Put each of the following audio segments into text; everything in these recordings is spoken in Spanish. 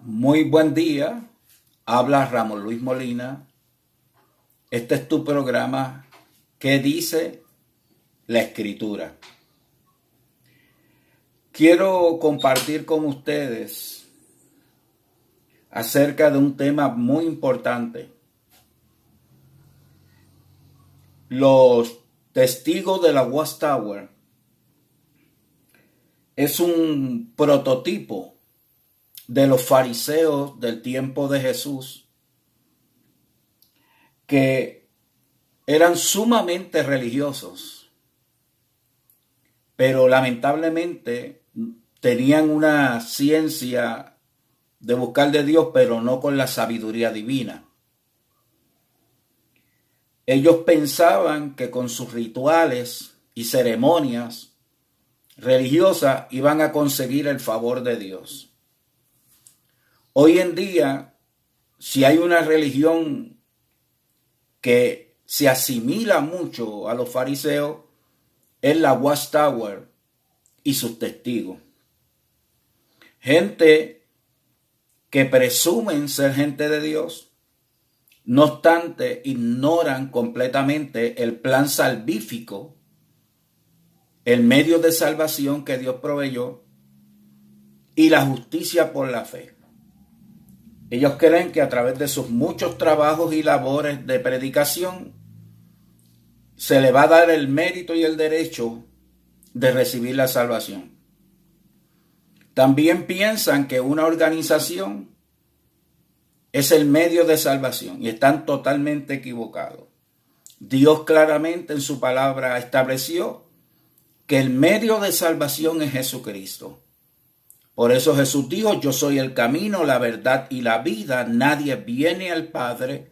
Muy buen día, habla Ramón Luis Molina. Este es tu programa ¿Qué dice la Escritura? Quiero compartir con ustedes acerca de un tema muy importante. Los testigos de la Watchtower es un prototipo de los fariseos del tiempo de Jesús, que eran sumamente religiosos, pero lamentablemente tenían una ciencia de buscar de Dios, pero no con la sabiduría divina. Ellos pensaban que con sus rituales y ceremonias religiosas iban a conseguir el favor de Dios. Hoy en día, si hay una religión que se asimila mucho a los fariseos, es la Watchtower y sus testigos. Gente que presumen ser gente de Dios, no obstante ignoran completamente el plan salvífico, el medio de salvación que Dios proveyó y la justicia por la fe. Ellos creen que a través de sus muchos trabajos y labores de predicación se le va a dar el mérito y el derecho de recibir la salvación. También piensan que una organización es el medio de salvación y están totalmente equivocados. Dios claramente en su palabra estableció que el medio de salvación es Jesucristo. Por eso Jesús dijo: yo soy el camino, la verdad y la vida. Nadie viene al Padre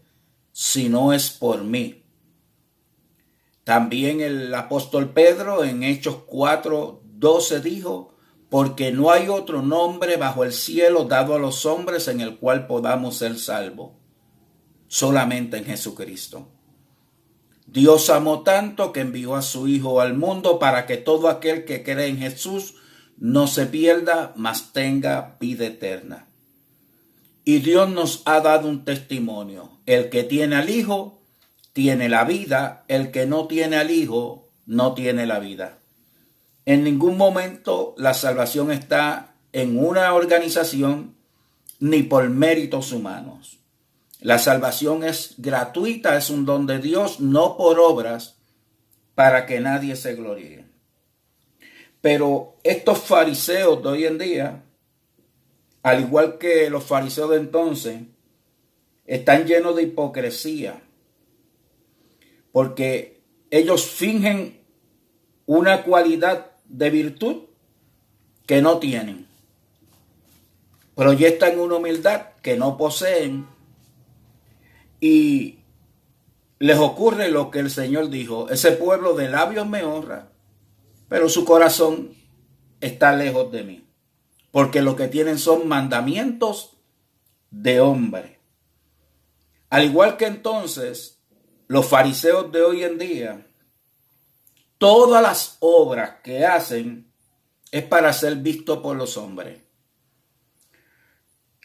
si no es por mí. También el apóstol Pedro en Hechos 4:12 dijo: porque no hay otro nombre bajo el cielo dado a los hombres en el cual podamos ser salvos, solamente en Jesucristo. Dios amó tanto que envió a su Hijo al mundo para que todo aquel que cree en Jesús no se pierda, mas tenga vida eterna. Y Dios nos ha dado un testimonio: el que tiene al Hijo tiene la vida, el que no tiene al Hijo no tiene la vida. En ningún momento la salvación está en una organización ni por méritos humanos. La salvación es gratuita, es un don de Dios, no por obras, para que nadie se gloríe. Pero estos fariseos de hoy en día, al igual que los fariseos de entonces, están llenos de hipocresía, porque ellos fingen una cualidad de virtud que no tienen. Proyectan una humildad que no poseen y les ocurre lo que el Señor dijo: ese pueblo de labios me honra, pero su corazón está lejos de mí, porque lo que tienen son mandamientos de hombre. Al igual que entonces, los fariseos de hoy en día, todas las obras que hacen es para ser visto por los hombres.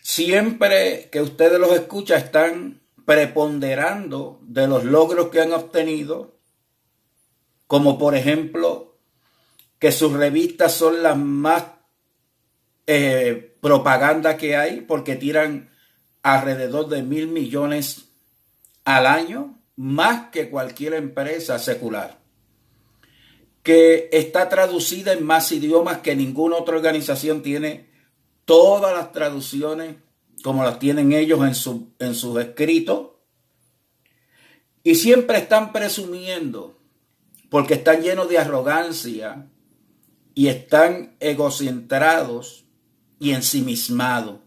Siempre que ustedes los escuchan, están preponderando de los logros que han obtenido, como por ejemplo que sus revistas son las más propaganda que hay, porque tiran alrededor de 1,000 millones al año, más que cualquier empresa secular, que está traducida en más idiomas que ninguna otra organización tiene. Todas las traducciones como las tienen ellos en sus escritos, y siempre están presumiendo porque están llenos de arrogancia y están egocentrados y ensimismados.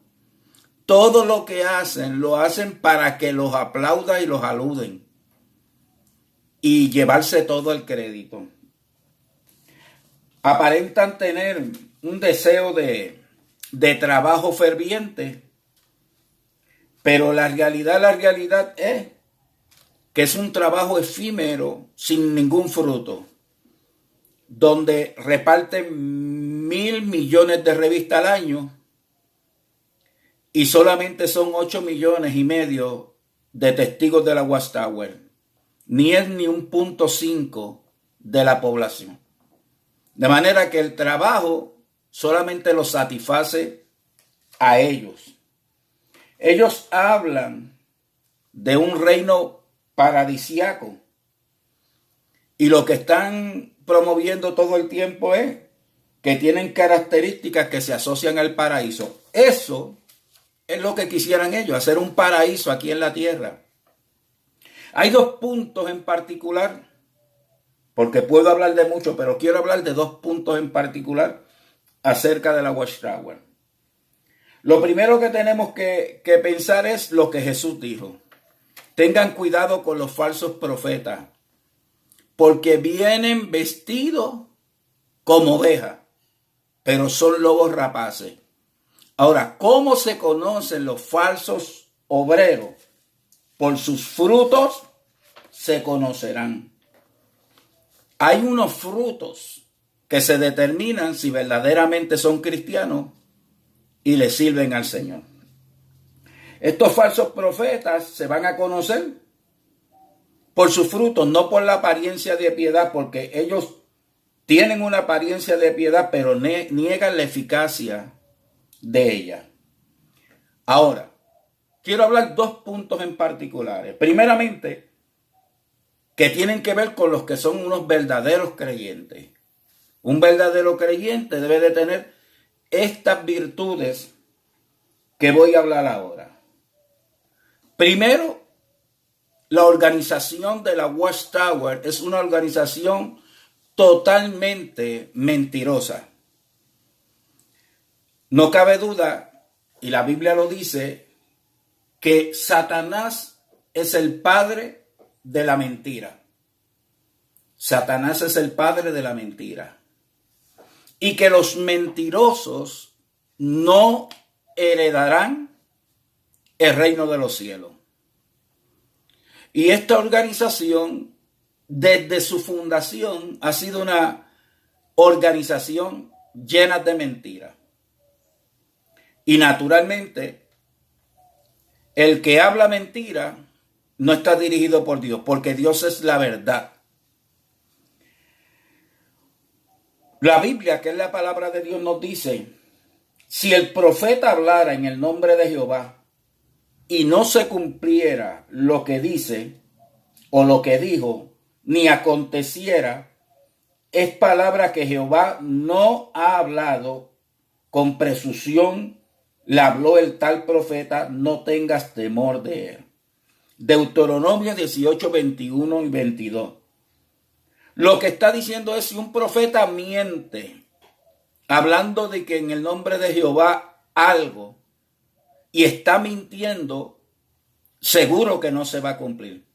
Todo lo que hacen lo hacen para que los aplaudan y los aluden y llevarse todo el crédito. Aparentan tener un deseo de trabajo ferviente, pero la realidad es que es un trabajo efímero sin ningún fruto, donde reparten 1,000 millones de revistas al año y solamente son 8,5 millones de testigos de la Watchtower. Ni es ni 1,5 de la población. De manera que el trabajo solamente los satisface a ellos. Ellos hablan de un reino paradisiaco y lo que están promoviendo todo el tiempo es que tienen características que se asocian al paraíso. Eso es lo que quisieran ellos, hacer un paraíso aquí en la tierra. Hay dos puntos en particular, porque puedo hablar de mucho, pero quiero hablar de dos puntos en particular acerca de la Watchtower. Lo primero que tenemos que pensar es lo que Jesús dijo. Tengan cuidado con los falsos profetas, porque vienen vestidos como ovejas, pero son lobos rapaces. Ahora, ¿cómo se conocen los falsos obreros? Por sus frutos se conocerán. Hay unos frutos que se determinan si verdaderamente son cristianos y le sirven al Señor. Estos falsos profetas se van a conocer por sus frutos, no por la apariencia de piedad, porque ellos tienen una apariencia de piedad, pero niegan la eficacia de ella. Ahora, quiero hablar dos puntos en particulares. Primeramente, que tienen que ver con los que son unos verdaderos creyentes. Un verdadero creyente debe de tener estas virtudes que voy a hablar ahora. Primero, la organización de la Watchtower es una organización totalmente mentirosa. No cabe duda, y la Biblia lo dice, que Satanás es el padre de la mentira. Satanás es el padre de la mentira. Y que los mentirosos no heredarán el reino de los cielos. Y esta organización, desde su fundación, ha sido una organización llena de mentiras. Y naturalmente, el que habla mentira no está dirigido por Dios, porque Dios es la verdad. La Biblia, que es la palabra de Dios, nos dice, si el profeta hablara en el nombre de Jehová y no se cumpliera lo que dice o lo que dijo, ni aconteciera, es palabra que Jehová no ha hablado, con presunción le habló el tal profeta, no tengas temor de él. Deuteronomio 18, 21 y 22. Lo que está diciendo es, si un profeta miente, hablando de que en el nombre de Jehová algo, y está mintiendo, seguro que no se va a cumplir.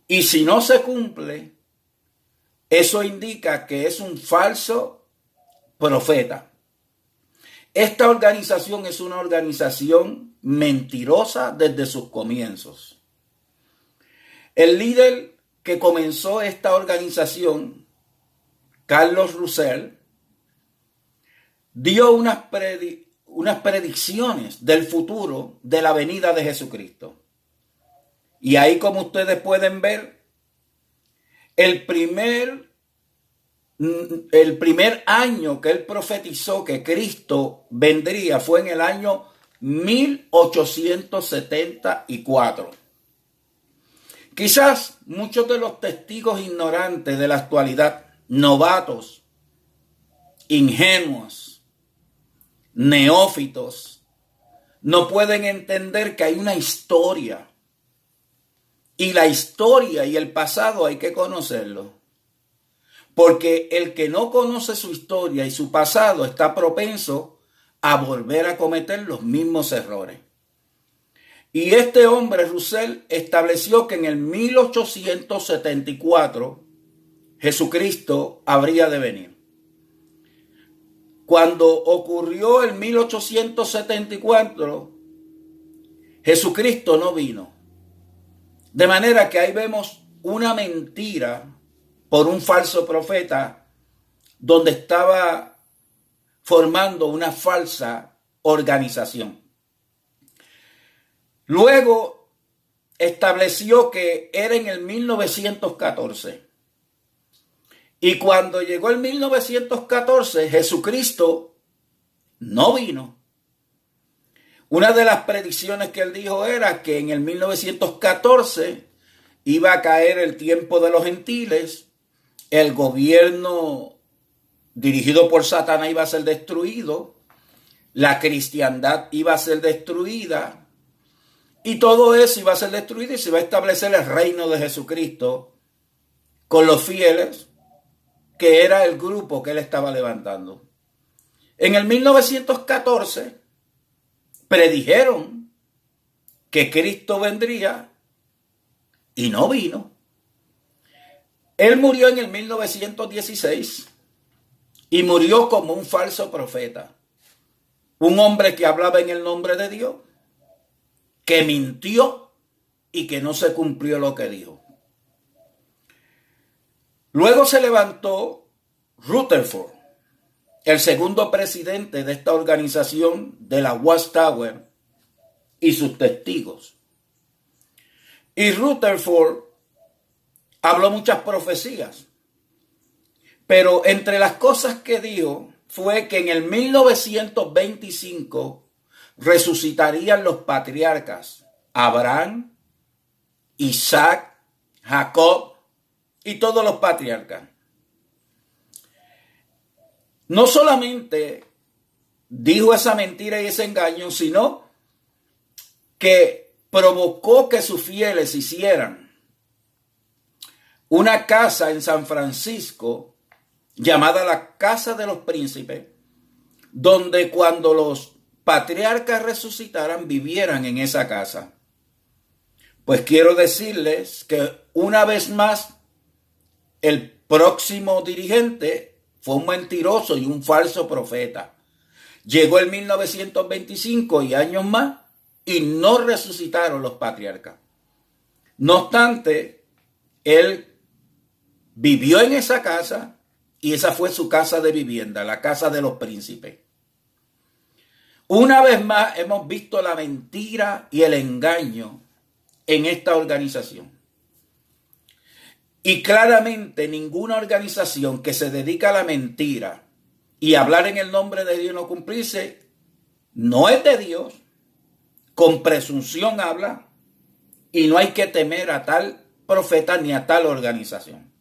Y si no se cumple, eso indica que es un falso profeta. Esta organización es una organización mentirosa desde sus comienzos. El líder que comenzó esta organización, Carlos Russell, dio unas predicciones del futuro de la venida de Jesucristo. Y ahí, como ustedes pueden ver, el primer año que él profetizó que Cristo vendría fue en el año 1874. Quizás muchos de los testigos ignorantes de la actualidad, novatos, ingenuos, neófitos, no pueden entender que hay una historia. Y la historia y el pasado hay que conocerlo. Porque el que no conoce su historia y su pasado está propenso a volver a cometer los mismos errores. Y este hombre, Russell, estableció que en el 1874 Jesucristo habría de venir. Cuando ocurrió el 1874, Jesucristo no vino. De manera que ahí vemos una mentira por un falso profeta, donde estaba formando una falsa organización. Luego estableció que era en el 1914. Y cuando llegó el 1914, Jesucristo no vino. Una de las predicciones que él dijo era que en el 1914 iba a caer el tiempo de los gentiles, el gobierno dirigido por Satanás iba a ser destruido, la cristiandad iba a ser destruida, y todo eso iba a ser destruido y se iba a establecer el reino de Jesucristo con los fieles, que era el grupo que él estaba levantando. En el 1914 predijeron que Cristo vendría y no vino. Él murió en el 1916 y murió como un falso profeta. Un hombre que hablaba en el nombre de Dios, que mintió y que no se cumplió lo que dijo. Luego se levantó Rutherford, el segundo presidente de esta organización de la Watchtower y sus testigos. Y Rutherford habló muchas profecías, pero entre las cosas que dijo fue que en el 1925 resucitarían los patriarcas Abraham, Isaac, Jacob y todos los patriarcas. No solamente dijo esa mentira y ese engaño, sino que provocó que sus fieles hicieran una casa en San Francisco llamada la Casa de los Príncipes, donde cuando los patriarcas resucitaran vivieran en esa casa. Pues quiero decirles que una vez más el próximo dirigente fue un mentiroso y un falso profeta. Llegó el 1925 y años más y no resucitaron los patriarcas. No obstante, él vivió en esa casa y esa fue su casa de vivienda, la Casa de los Príncipes. Una vez más hemos visto la mentira y el engaño en esta organización. Y claramente ninguna organización que se dedica a la mentira y hablar en el nombre de Dios y no cumplirse, no es de Dios. Con presunción habla y no hay que temer a tal profeta ni a tal organización.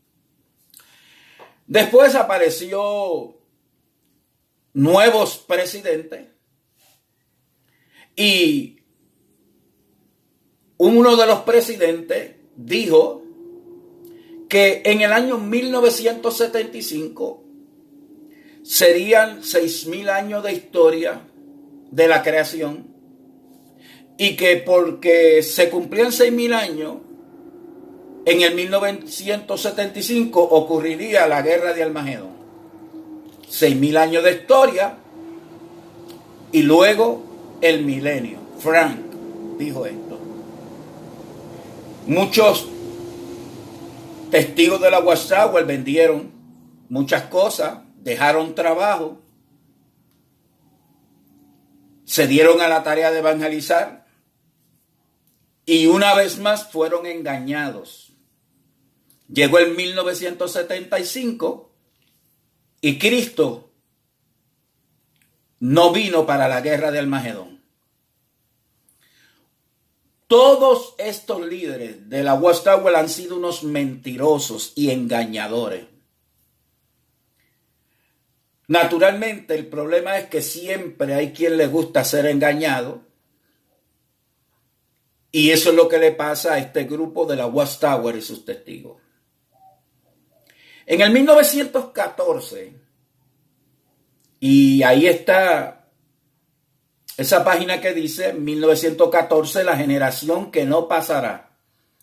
Después apareció nuevos presidentes y uno de los presidentes dijo que en el año 1975 serían 6,000 años de historia de la creación y que porque se cumplían 6,000 años, en el 1975 ocurriría la guerra de Armagedón. 6,000 años de historia y luego el milenio. Frank dijo esto. Muchos testigos de la Watchtower vendieron muchas cosas, dejaron trabajo, se dieron a la tarea de evangelizar y una vez más fueron engañados. Llegó el 1975 y Cristo no vino para la guerra de Armagedón. Todos estos líderes de la Watchtower han sido unos mentirosos y engañadores. Naturalmente, el problema es que siempre hay quien le gusta ser engañado. Y eso es lo que le pasa a este grupo de la Watchtower y sus testigos. En el 1914, y ahí está esa página que dice 1914, la generación que no pasará,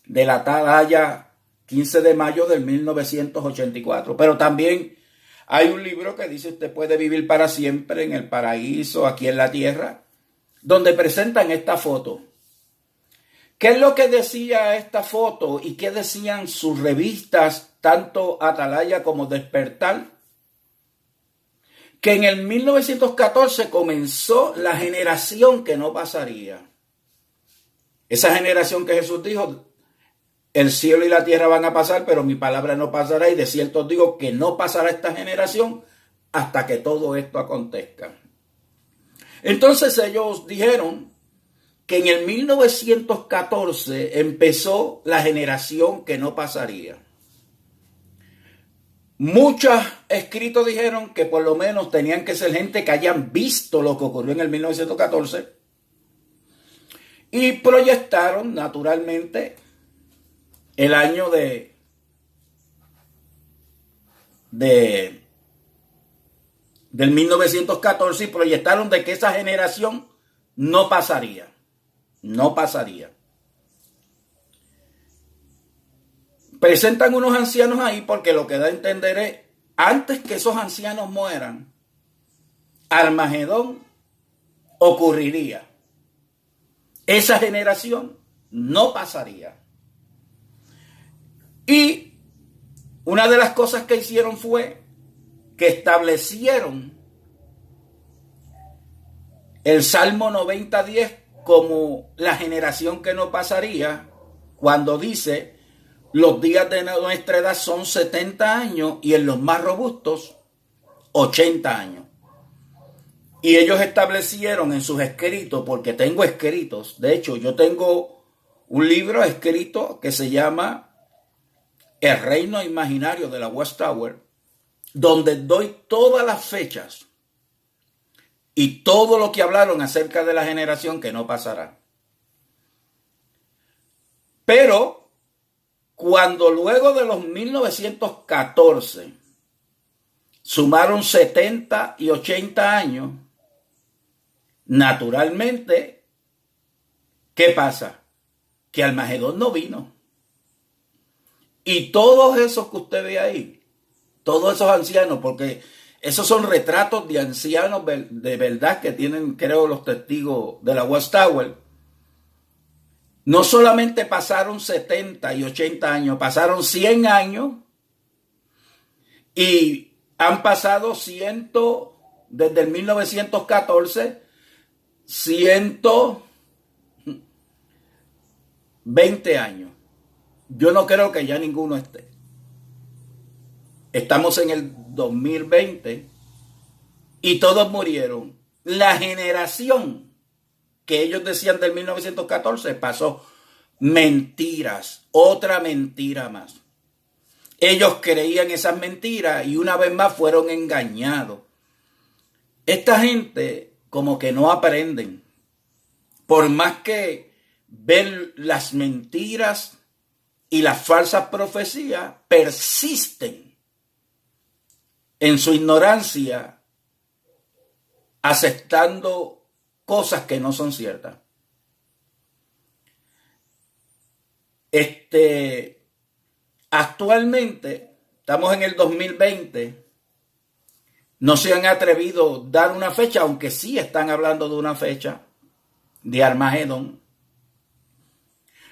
de la talla 15 de mayo del 1984. Pero también hay un libro que dice usted puede vivir para siempre en el paraíso, aquí en la tierra, donde presentan esta foto. ¿Qué es lo que decía esta foto y qué decían sus revistas, tanto Atalaya como Despertar? Que en el 1914 comenzó la generación que no pasaría. Esa generación que Jesús dijo, el cielo y la tierra van a pasar, pero mi palabra no pasará. Y de cierto os digo que no pasará esta generación hasta que todo esto acontezca. Entonces ellos dijeron que en el 1914 empezó la generación que no pasaría. Muchos escritos dijeron que por lo menos tenían que ser gente que hayan visto lo que ocurrió en el 1914 y proyectaron naturalmente el año del 1914 y proyectaron de que esa generación no pasaría. No pasaría. Presentan unos ancianos ahí porque lo que da a entender es, antes que esos ancianos mueran, Armagedón ocurriría. Esa generación no pasaría. Y una de las cosas que hicieron fue que establecieron el Salmo 90:10 como la generación que no pasaría, cuando dice: los días de nuestra edad son 70 años y en los más robustos 80 años. Y ellos establecieron en sus escritos, porque tengo escritos, de hecho yo tengo un libro escrito que se llama El Reino Imaginario de la Watchtower, donde doy todas las fechas y todo lo que hablaron acerca de la generación que no pasará. Pero cuando luego de los 1914 sumaron 70 y 80 años, naturalmente, ¿qué pasa? Que Armagedón no vino. Y todos esos que usted ve ahí, todos esos ancianos, porque esos son retratos de ancianos de verdad que tienen, creo, los testigos de la Watchtower. No solamente pasaron 70 y 80 años, pasaron 100 años y han pasado desde el 1914, 120 años. Yo no creo que ya ninguno esté. Estamos en el 2020 y todos murieron. La generación que ellos decían del 1914 pasó. Mentiras, otra mentira más. Ellos creían esas mentiras y una vez más fueron engañados. Esta gente como que no aprenden. Por más que ven las mentiras y las falsas profecías, persisten en su ignorancia, aceptando cosas que no son ciertas. Actualmente, estamos en el 2020, no se han atrevido a dar una fecha, aunque sí están hablando de una fecha de Armagedón.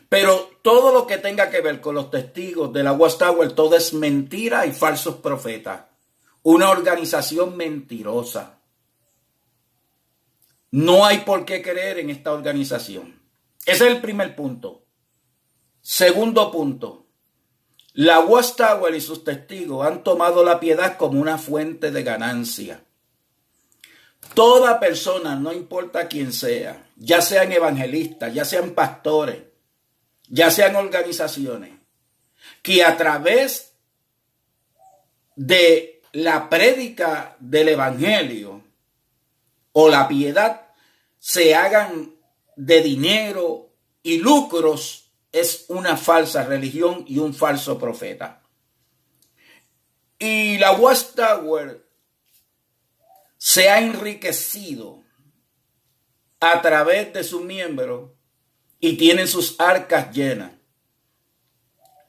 Pero todo lo que tenga que ver con los testigos de la Watchtower, todo es mentira y falsos profetas. Una organización mentirosa. No hay por qué creer en esta organización. Ese es el primer punto. Segundo punto. La Watchtower y sus testigos han tomado la piedad como una fuente de ganancia. Toda persona, no importa quién sea, ya sean evangelistas, ya sean pastores, ya sean organizaciones, que a través de la prédica del evangelio o la piedad se hagan de dinero y lucros, es una falsa religión y un falso profeta. Y la Watchtower se ha enriquecido a través de sus miembros y tienen sus arcas llenas.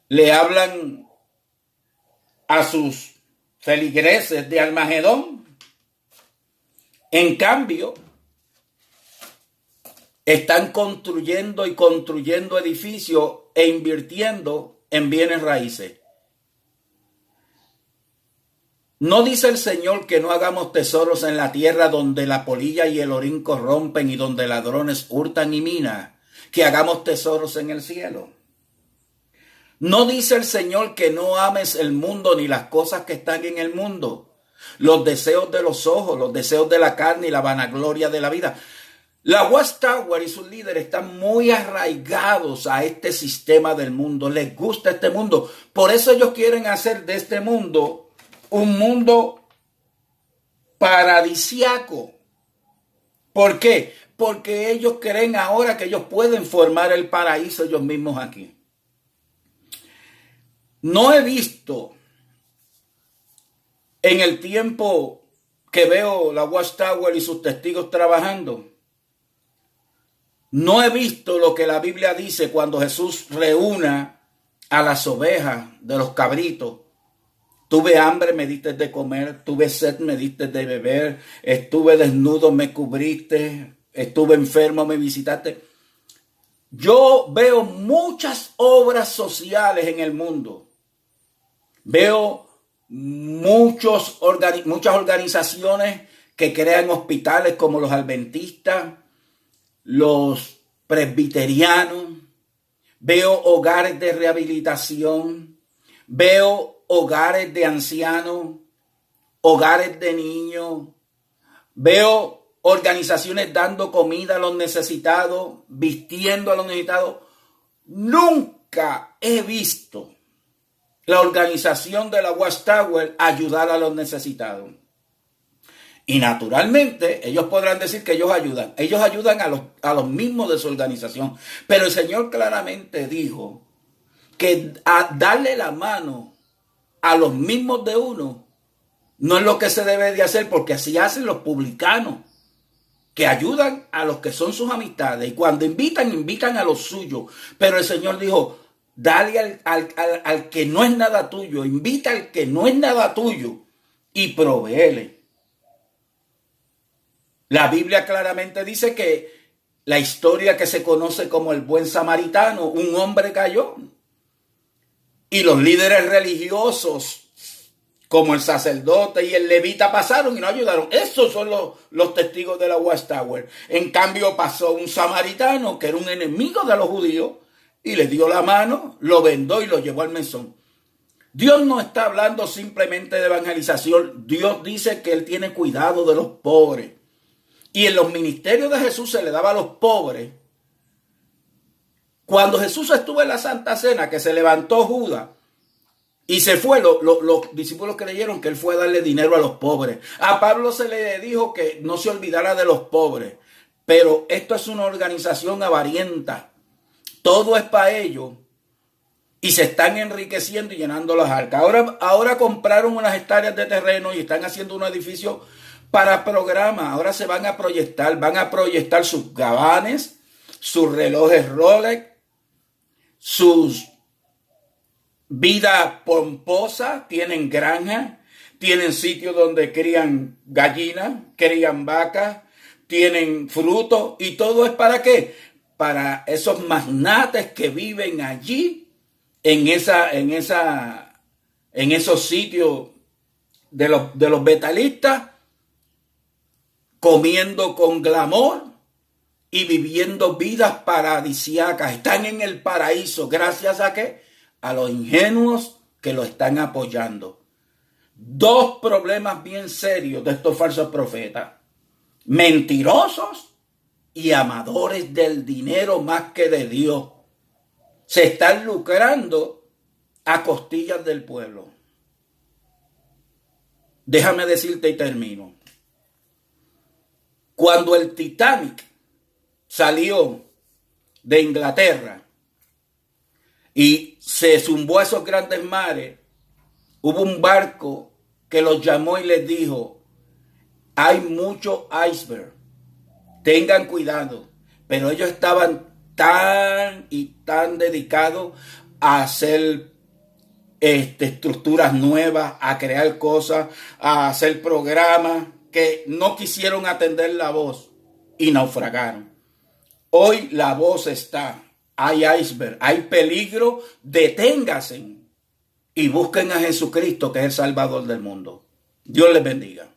Le hablan a sus feligreses de Armagedón. En cambio, están construyendo edificios e invirtiendo en bienes raíces. ¿No dice el Señor que no hagamos tesoros en la tierra donde la polilla y el orín corrompen y donde ladrones hurtan y minan? que hagamos tesoros en el cielo. No dice el Señor que no ames el mundo ni las cosas que están en el mundo, los deseos de los ojos, los deseos de la carne y la vanagloria de la vida. La Watchtower y sus líderes están muy arraigados a este sistema del mundo. Les gusta este mundo. Por eso ellos quieren hacer de este mundo un mundo paradisiaco. ¿Por qué? Porque ellos creen ahora que ellos pueden formar el paraíso ellos mismos aquí. No he visto en el tiempo que veo la Watchtower y sus testigos trabajando, no he visto lo que la Biblia dice cuando Jesús reúna a las ovejas de los cabritos. Tuve hambre, me diste de comer. Tuve sed, me diste de beber. Estuve desnudo, me cubriste. Estuve enfermo, me visitaste. Yo veo muchas obras sociales en el mundo. Veo muchas organizaciones que crean hospitales como los adventistas, los presbiterianos. Veo hogares de rehabilitación. Veo hogares de ancianos, hogares de niños. Veo organizaciones dando comida a los necesitados, vistiendo a los necesitados. Nunca he visto la organización de la Watchtower ayudar a los necesitados. Y naturalmente ellos podrán decir que ellos ayudan. Ellos ayudan a los mismos de su organización. Pero el Señor claramente dijo que a darle la mano a los mismos de uno no es lo que se debe de hacer, porque así hacen los publicanos, que ayudan a los que son sus amistades, y cuando invitan a los suyos. Pero el Señor dijo, dale al que no es nada tuyo, invita al que no es nada tuyo y provéele. La Biblia claramente dice que la historia que se conoce como el buen samaritano, un hombre cayó y los líderes religiosos como el sacerdote y el levita pasaron y no ayudaron. Esos son los testigos de la Watchtower. En cambio pasó un samaritano que era un enemigo de los judíos y le dio la mano, lo vendó y lo llevó al mesón. Dios no está hablando simplemente de evangelización. Dios dice que Él tiene cuidado de los pobres. Y en los ministerios de Jesús se le daba a los pobres. Cuando Jesús estuvo en la Santa Cena, que se levantó Judas y se fue, los discípulos creyeron que Él fue a darle dinero a los pobres. A Pablo se le dijo que no se olvidara de los pobres. Pero esto es una organización avarienta. Todo es para ellos. Y se están enriqueciendo y llenando las arcas. Ahora compraron unas hectáreas de terreno y están haciendo un edificio para programas. Ahora se van a proyectar sus gabanes, sus relojes Rolex, sus vidas pomposas. Tienen granjas, tienen sitios donde crían gallinas, crían vacas, tienen frutos. ¿Y todo es para qué? Para esos magnates que viven allí en esos sitios de los betalistas, comiendo con glamour y viviendo vidas paradisíacas. Están en el paraíso. ¿Gracias a qué? A los ingenuos que lo están apoyando. Dos problemas bien serios de estos falsos profetas: mentirosos y amadores del dinero más que de Dios. Se están lucrando a costillas del pueblo. Déjame decirte y termino. Cuando el Titanic salió de Inglaterra y se zumbó a esos grandes mares, hubo un barco que los llamó y les dijo: hay mucho iceberg, tengan cuidado. Pero ellos estaban tan dedicados a hacer estructuras nuevas, a crear cosas, a hacer programas, que no quisieron atender la voz y naufragaron. Hoy la voz está: hay iceberg, hay peligro, deténganse y busquen a Jesucristo, que es el Salvador del mundo. Dios les bendiga.